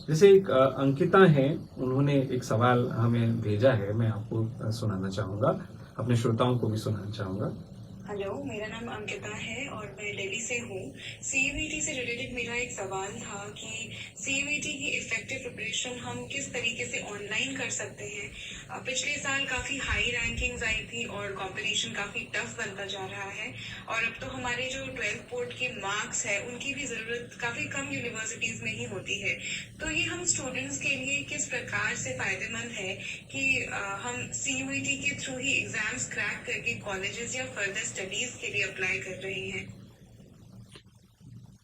जैसे एक अंकिता है, उन्होंने एक सवाल हमें भेजा है, मैं आपको सुनाना चाहूंगा, अपने श्रोताओं को भी सुनाना चाहूंगा। हेलो, मेरा नाम अंकिता है और मैं दिल्ली से हूँ। CUET से रिलेटेड मेरा एक सवाल था कि CUET की इफेक्टिव प्रिपरेशन हम किस तरीके से ऑनलाइन कर सकते हैं। पिछले साल काफी हाई रैंकिंग्स आई थी और कंपटीशन काफी टफ बनता जा रहा है और अब तो हमारे जो 12th बोर्ड के मार्क्स है उनकी भी जरूरत काफी कम यूनिवर्सिटीज में ही होती है। तो ये हम स्टूडेंट्स के लिए किस प्रकार से फायदेमंद है कि हम CUET के थ्रू ही एग्जाम्स क्रैक करके कॉलेजेस या फर्दर स्टडीज के लिए अप्लाई कर रहे हैं।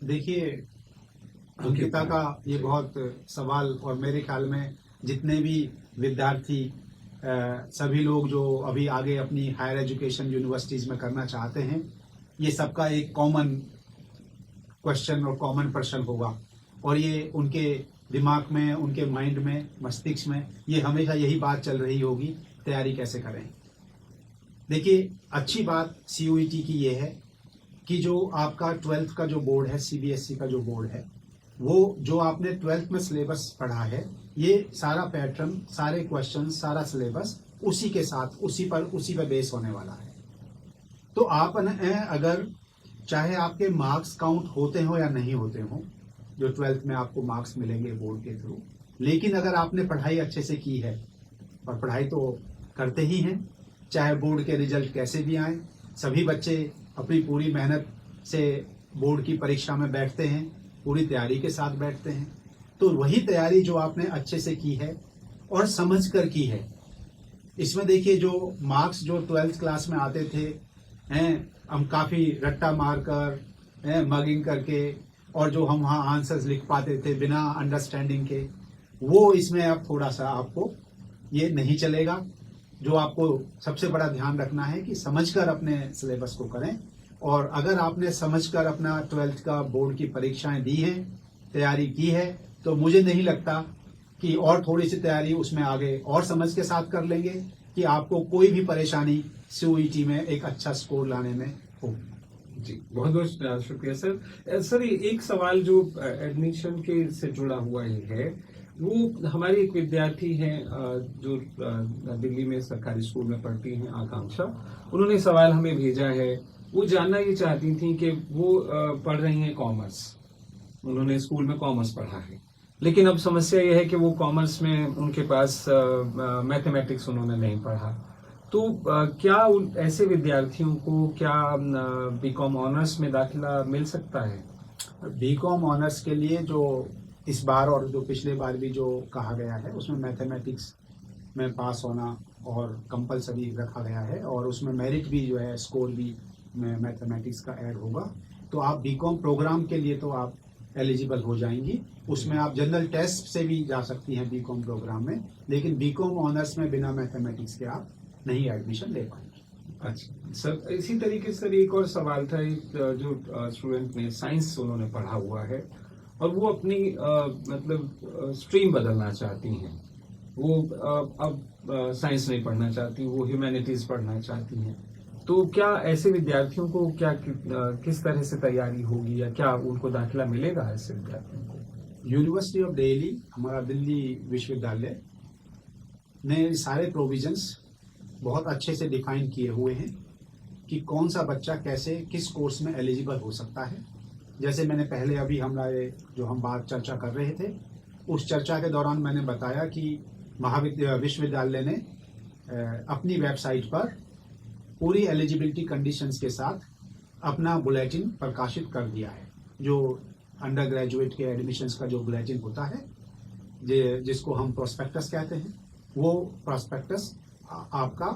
देखिए अंकिता का ये बहुत सवाल, और मेरे ख्याल में जितने भी विद्यार्थी सभी लोग जो अभी आगे अपनी हायर एजुकेशन यूनिवर्सिटीज में करना चाहते हैं, ये सबका एक कॉमन क्वेश्चन और कॉमन प्रश्न होगा और ये उनके दिमाग में, उनके माइंड में, मस्तिष्क में ये हमेशा यही बात चल रही होगी, तैयारी कैसे करें। देखिए अच्छी बात CUET की ये है कि जो आपका 12th का जो बोर्ड है, CBSE का जो बोर्ड है, वो जो आपने 12th में सिलेबस पढ़ा है, ये सारा पैटर्न, सारे क्वेश्चन, सारा सिलेबस उसी के साथ उसी पर बेस होने वाला है। तो आप अगर चाहे आपके मार्क्स काउंट होते हो या नहीं होते हो, जो 12th में आपको मार्क्स मिलेंगे बोर्ड के थ्रू, लेकिन अगर आपने पढ़ाई अच्छे से की है, और पढ़ाई तो करते ही हैं, चाहे बोर्ड के रिजल्ट कैसे भी आए, सभी बच्चे अपनी पूरी मेहनत से बोर्ड की परीक्षा में बैठते हैं, पूरी तैयारी के साथ बैठते हैं। तो वही तैयारी जो आपने अच्छे से की है और समझ कर की है, इसमें देखिए जो मार्क्स जो 12th क्लास में आते थे, हम काफी रट्टा मारकर, मगिंग करके, और जो हम वहाँ आंसर्स लिख पाते थे बिना अंडरस्टैंडिंग के, वो इसमें अब थोड़ा सा आपको ये नहीं चलेगा। जो आपको सबसे बड़ा ध्यान रखना है कि समझकर अपने सिलेबस को करें, और अगर आपने समझकर अपना 12th का बोर्ड की परीक्षाएं दी हैं, तैयारी की है, तो मुझे नहीं लगता कि और थोड़ी सी तैयारी उसमें आगे और समझ के साथ कर लेंगे कि आपको कोई भी परेशानी सीयूईटी में एक अच्छा स्कोर लाने में हो। जी, बहुत बहुत शुक्रिया सर। सर, एक सवाल जो एडमिशन के से जुड़ा हुआ ही है, वो हमारी एक विद्यार्थी हैं जो दिल्ली में सरकारी स्कूल में पढ़ती हैं, आकांक्षा। उन्होंने सवाल हमें भेजा है। वो जानना ये चाहती थी कि वो पढ़ रही हैं कॉमर्स, उन्होंने स्कूल में कॉमर्स पढ़ा है, लेकिन अब समस्या यह है कि वो कॉमर्स में उनके पास मैथमेटिक्स उन्होंने नहीं पढ़ा। तो क्या ऐसे विद्यार्थियों को क्या बीकॉम ऑनर्स में दाखिला मिल सकता है? बीकॉम ऑनर्स के लिए जो इस बार और जो पिछले बार भी जो कहा गया है, उसमें मैथमेटिक्स में पास होना और कंपलसरी रखा गया है, और उसमें मेरिट भी जो है, स्कोर भी में मैथमेटिक्स का ऐड होगा। तो आप बीकॉम प्रोग्राम के लिए तो आप एलिजिबल हो जाएंगी। उसमें आप जनरल टेस्ट से भी जा सकती हैं बीकॉम प्रोग्राम में, लेकिन बीकॉम ऑनर्स में बिना मैथमेटिक्स के आप नहीं एडमिशन ले पाएंगे। अच्छा सर, इसी तरीके से एक और सवाल था। एक जो स्टूडेंट ने साइंस उन्होंने पढ़ा हुआ है और वो अपनी मतलब स्ट्रीम बदलना चाहती हैं। वो अब साइंस नहीं पढ़ना चाहती, वो ह्यूमैनिटीज पढ़ना चाहती हैं। तो क्या ऐसे विद्यार्थियों को क्या किस तरह से तैयारी होगी, या क्या उनको दाखिला मिलेगा ऐसे विद्यार्थियों को? यूनिवर्सिटी ऑफ दिल्ली, हमारा दिल्ली विश्वविद्यालय ने सारे प्रोविजंस बहुत अच्छे से डिफाइन किए हुए हैं कि कौन सा बच्चा कैसे किस कोर्स में एलिजिबल हो सकता है। जैसे मैंने पहले अभी हमारे जो हम बात चर्चा कर रहे थे, उस चर्चा के दौरान मैंने बताया कि विश्वविद्यालय ने अपनी वेबसाइट पर पूरी एलिजिबिलिटी कंडीशंस के साथ अपना बुलेटिन प्रकाशित कर दिया है। जो अंडर ग्रेजुएट के एडमिशन्स का जो बुलेटिन होता है, जिसको हम प्रोस्पेक्टस कहते हैं, वो प्रोस्पेक्टस आपका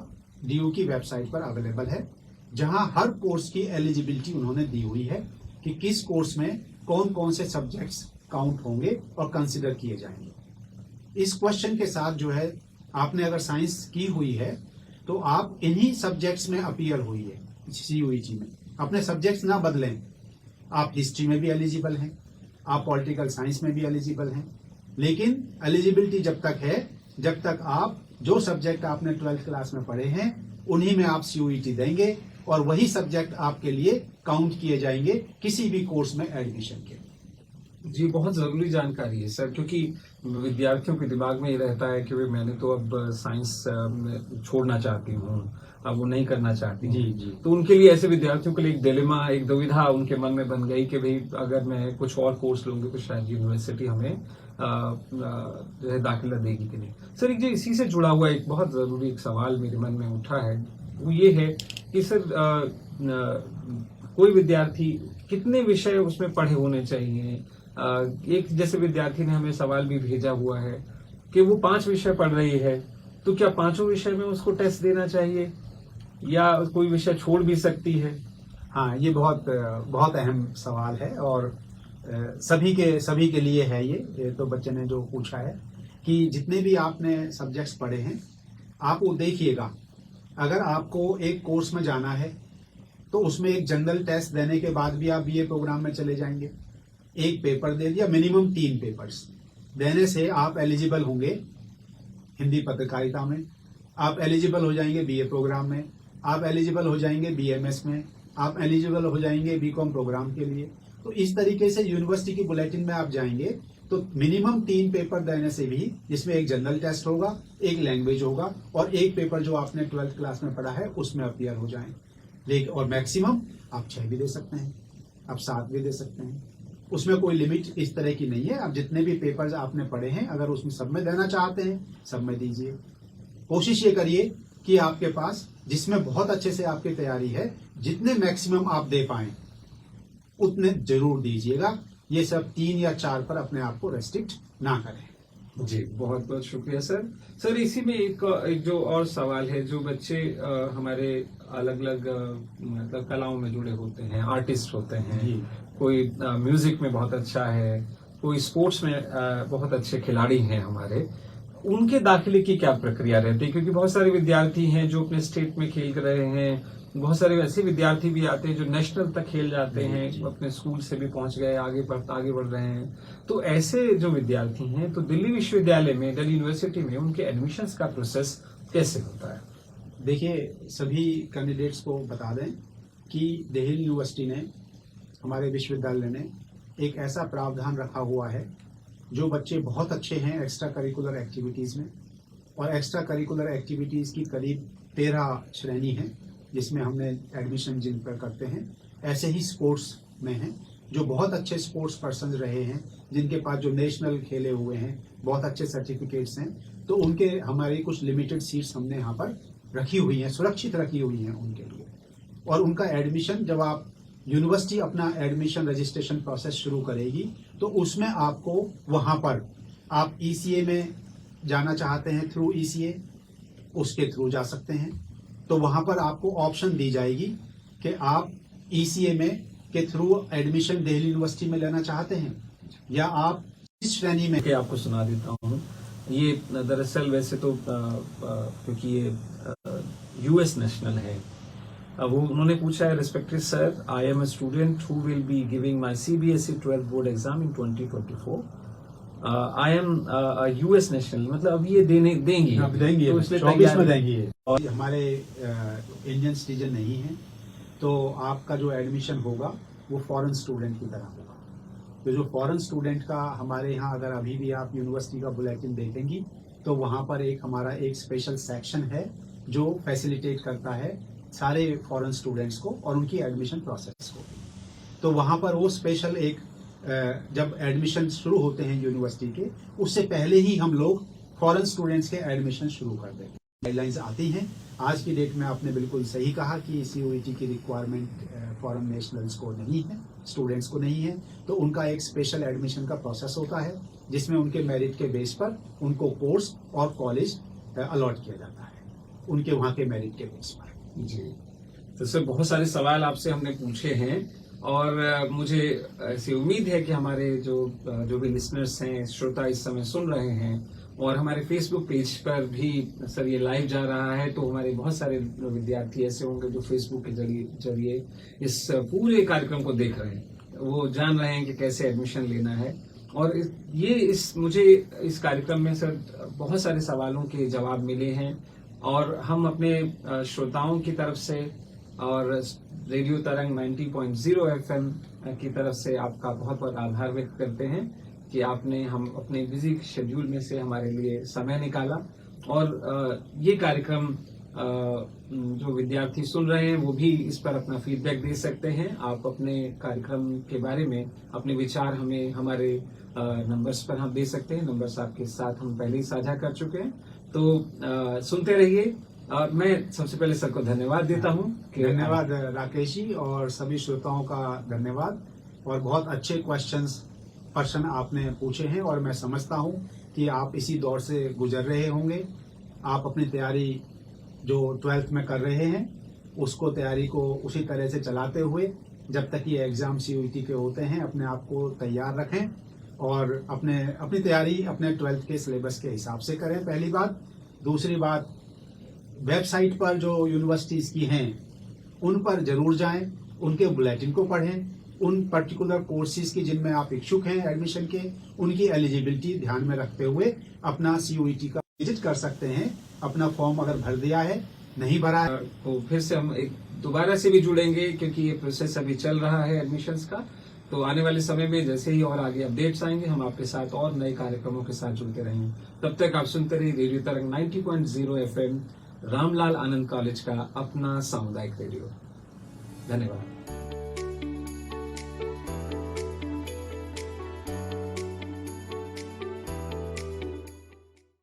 डीयू की वेबसाइट पर अवेलेबल है, जहां हर कोर्स की एलिजिबिलिटी उन्होंने दी हुई है कि किस कोर्स में कौन कौन से सब्जेक्ट्स काउंट होंगे और कंसिडर किए जाएंगे। इस क्वेश्चन के साथ जो है, आपने अगर साइंस की हुई है तो आप इन्हीं सब्जेक्ट्स में अपीयर हुई है सीयूईटी में। अपने सब्जेक्ट्स ना बदलें। आप हिस्ट्री में भी एलिजिबल हैं, आप पॉलिटिकल साइंस में भी एलिजिबल हैं, लेकिन एलिजिबिलिटी जब तक है जब तक आप जो सब्जेक्ट आपने 12th क्लास में पढ़े हैं उन्हीं में आप सीयूईटी देंगे, और वही सब्जेक्ट आपके लिए काउंट किए जाएंगे किसी भी कोर्स में एडमिशन के। जी, बहुत जरूरी जानकारी है सर, क्योंकि विद्यार्थियों के दिमाग में ये रहता है कि मैंने तो अब साइंस छोड़ना चाहती हूँ, अब वो नहीं करना चाहती। जी। तो उनके लिए, ऐसे विद्यार्थियों के लिए एक डिलेमा, एक दुविधा उनके मन में बन गई कि भाई अगर मैं कुछ और कोर्स लूंगी तो शायद यूनिवर्सिटी हमें जो है दाखिला देगी कि नहीं। सर, एक जो इसी से जुड़ा हुआ एक बहुत जरूरी एक सवाल मेरे मन में उठा है, वो ये है कि सर कोई विद्यार्थी कितने विषय उसमें पढ़े होने चाहिए? एक जैसे विद्यार्थी ने हमें सवाल भी भेजा हुआ है कि वो 5 विषय पढ़ रही है, तो क्या 5 विषय में उसको टेस्ट देना चाहिए या कोई विषय छोड़ भी सकती है? हाँ, ये बहुत अहम सवाल है, और सभी के लिए है ये तो बच्चे ने जो पूछा है कि जितने भी आपने सब्जेक्ट्स पढ़े हैं, आप वो देखिएगा। अगर आपको एक कोर्स में जाना है तो उसमें एक जनरल टेस्ट देने के बाद भी आप बीए प्रोग्राम में चले जाएंगे। एक पेपर दे दिया, मिनिमम 3 पेपर्स देने से आप एलिजिबल होंगे हिंदी पत्रकारिता में, आप एलिजिबल हो जाएंगे बीए प्रोग्राम में, आप एलिजिबल हो जाएंगे बीएमएस में, आप एलिजिबल हो जाएंगे बीकॉम प्रोग्राम के लिए। तो इस तरीके से यूनिवर्सिटी की बुलेटिन में आप जाएंगे तो मिनिमम 3 पेपर देने से भी, जिसमें एक जनरल टेस्ट होगा, एक लैंग्वेज होगा, और एक पेपर जो आपने 12th क्लास में पढ़ा है उसमें अपीयर हो जाएं। लेकिन और मैक्सिमम आप 6 भी दे सकते हैं, आप 7 भी दे सकते हैं। उसमें कोई लिमिट इस तरह की नहीं है। आप जितने भी पेपर्स आपने पढ़े हैं, अगर उसमें सब में देना चाहते हैं, सब में दीजिए। कोशिश ये करिए कि आपके पास, जिसमें बहुत अच्छे से आपकी तैयारी है, जितने मैक्सिमम आप दे पाएं उतने जरूर दीजिएगा। ये सब 3 या 4 पर अपने आप को रेस्ट्रिक्ट ना करें। जी, बहुत बहुत शुक्रिया सर। सर, इसी में एक जो और सवाल है, जो बच्चे हमारे अलग अलग मतलब कलाओं में जुड़े होते हैं, आर्टिस्ट होते हैं, कोई म्यूजिक में बहुत अच्छा है, कोई स्पोर्ट्स में बहुत अच्छे खिलाड़ी हैं हमारे, उनके दाखिले की क्या प्रक्रिया रहती है? क्योंकि बहुत सारे विद्यार्थी हैं जो अपने स्टेट में खेल रहे हैं, बहुत सारे ऐसे विद्यार्थी भी आते हैं जो नेशनल तक खेल जाते हैं, अपने स्कूल से भी पहुंच गए, आगे बढ़ रहे हैं। तो ऐसे जो विद्यार्थी हैं, तो दिल्ली विश्वविद्यालय में, दिल्ली यूनिवर्सिटी में उनके एडमिशन्स का प्रोसेस कैसे होता है? देखिए, सभी कैंडिडेट्स को बता दें कि दिल्ली यूनिवर्सिटी ने, हमारे विश्वविद्यालय ने एक ऐसा प्रावधान रखा हुआ है, जो बच्चे बहुत अच्छे हैं एक्स्ट्रा करिकुलर एक्टिविटीज़ में, और एक्स्ट्रा करिकुलर एक्टिविटीज़ की करीब 13 श्रेणी हैं जिसमें हमने एडमिशन जिन पर करते हैं। ऐसे ही स्पोर्ट्स में हैं, जो बहुत अच्छे स्पोर्ट्स पर्सन रहे हैं, जिनके पास जो नेशनल खेले हुए हैं, बहुत अच्छे सर्टिफिकेट्स हैं, तो उनके हमारी कुछ लिमिटेड सीट्स हमने यहाँ पर रखी हुई हैं, सुरक्षित रखी हुई हैं उनके लिए। और उनका एडमिशन, जब आप यूनिवर्सिटी अपना एडमिशन रजिस्ट्रेशन प्रोसेस शुरू करेगी, तो उसमें आपको वहाँ पर, आप ECA में जाना चाहते हैं थ्रू ECA, उसके थ्रू जा सकते हैं। तो वहाँ पर आपको ऑप्शन दी जाएगी कि आप ECA में के थ्रू एडमिशन दिल्ली यूनिवर्सिटी में लेना चाहते हैं, या आप इस श्रेणी में। कि आपको सुना देता हूँ, ये दरअसल वैसे तो क्योंकि ये US नेशनल है, वो उन्होंने पूछा है, respected sir, I am a student who will be giving my CBSE 12th board exam in 2024। I am US national, मतलब अब ये देंगी, अब देंगी, तो इसलिए 24 में देंगी। और हमारे इंडियन सिटीजन नहीं है, तो आपका जो एडमिशन होगा वो फॉरेन स्टूडेंट की तरह होगा। तो जो फॉरेन स्टूडेंट का हमारे यहाँ, अगर अभी भी आप यूनिवर्सिटी का बुलेटिन देखेंगी, तो वहाँ पर हमारा एक स्पेशल सेक्शन है जो फैसिलिटेट करता है सारे फॉरेन स्टूडेंट्स को और उनकी एडमिशन प्रोसेस को। तो वहाँ पर वो स्पेशल जब एडमिशन शुरू होते हैं यूनिवर्सिटी के, उससे पहले ही हम लोग फॉरेन स्टूडेंट्स के एडमिशन शुरू कर देंगे। गाइडलाइंस आती हैं। आज की डेट में आपने बिल्कुल सही कहा कि COET की रिक्वायरमेंट फॉरेन नेशनल्स को नहीं है, स्टूडेंट्स को नहीं है, तो उनका एक स्पेशल एडमिशन का प्रोसेस होता है, जिसमें उनके मेरिट के बेस पर उनको कोर्स और कॉलेज अलॉट किया जाता है, उनके वहाँ के मेरिट के बेस पर। जी, तो सर बहुत सारे सवाल आपसे हमने पूछे हैं, और मुझे ऐसी उम्मीद है कि हमारे जो भी लिसनर्स हैं, श्रोता इस समय सुन रहे हैं, और हमारे फेसबुक पेज पर भी सर ये लाइव जा रहा है, तो हमारे बहुत सारे विद्यार्थी ऐसे होंगे जो फेसबुक के जरिए इस पूरे कार्यक्रम को देख रहे हैं, वो जान रहे हैं कि कैसे एडमिशन लेना है। और मुझे इस कार्यक्रम में सर बहुत सारे सवालों के जवाब मिले हैं, और हम अपने श्रोताओं की तरफ से और रेडियो तरंग 90.0 FM की तरफ से आपका बहुत बहुत आभार व्यक्त करते हैं कि आपने हम अपने बिजी शेड्यूल में से हमारे लिए समय निकाला। और ये कार्यक्रम जो विद्यार्थी सुन रहे हैं वो भी इस पर अपना फीडबैक दे सकते हैं। आप अपने कार्यक्रम के बारे में अपने विचार हमें हमारे नंबर्स पर हम दे सकते हैं। नंबर्स आपके साथ हम पहले ही साझा कर चुके हैं, तो सुनते रहिए। और मैं सबसे पहले सर को धन्यवाद देता हूं। धन्यवाद राकेश जी, और सभी श्रोताओं का धन्यवाद। और बहुत अच्छे प्रश्न आपने पूछे हैं, और मैं समझता हूं कि आप इसी दौर से गुजर रहे होंगे। आप अपनी तैयारी जो 12th में कर रहे हैं, उसको तैयारी को उसी तरह से चलाते हुए जब तक ये एग्जाम COET के होते हैं, अपने आप को तैयार रखें और अपनी तैयारी अपने 12th के सिलेबस के हिसाब से करें, पहली बात। दूसरी बात, वेबसाइट पर जो यूनिवर्सिटीज की हैं उन पर जरूर जाएं, उनके बुलेटिन को पढ़ें, उन पर्टिकुलर कोर्सेज की जिनमें आप इच्छुक हैं एडमिशन के, उनकी एलिजिबिलिटी ध्यान में रखते हुए अपना COET का विजिट कर सकते हैं। अपना फॉर्म अगर भर दिया है, नहीं भरा है, तो फिर से हम एक दोबारा से भी जुड़ेंगे, क्योंकि ये प्रोसेस अभी चल रहा है एडमिशन्स का। तो आने वाले समय में जैसे ही और आगे अपडेट्स आएंगे, हम आपके साथ और नए कार्यक्रमों के साथ जुड़ते रहेंगे। तब तक आप सुनते रहिए रेडियो तरंग 90.0 FM, रामलाल आनंद कॉलेज का अपना सामुदायिक रेडियो। धन्यवाद।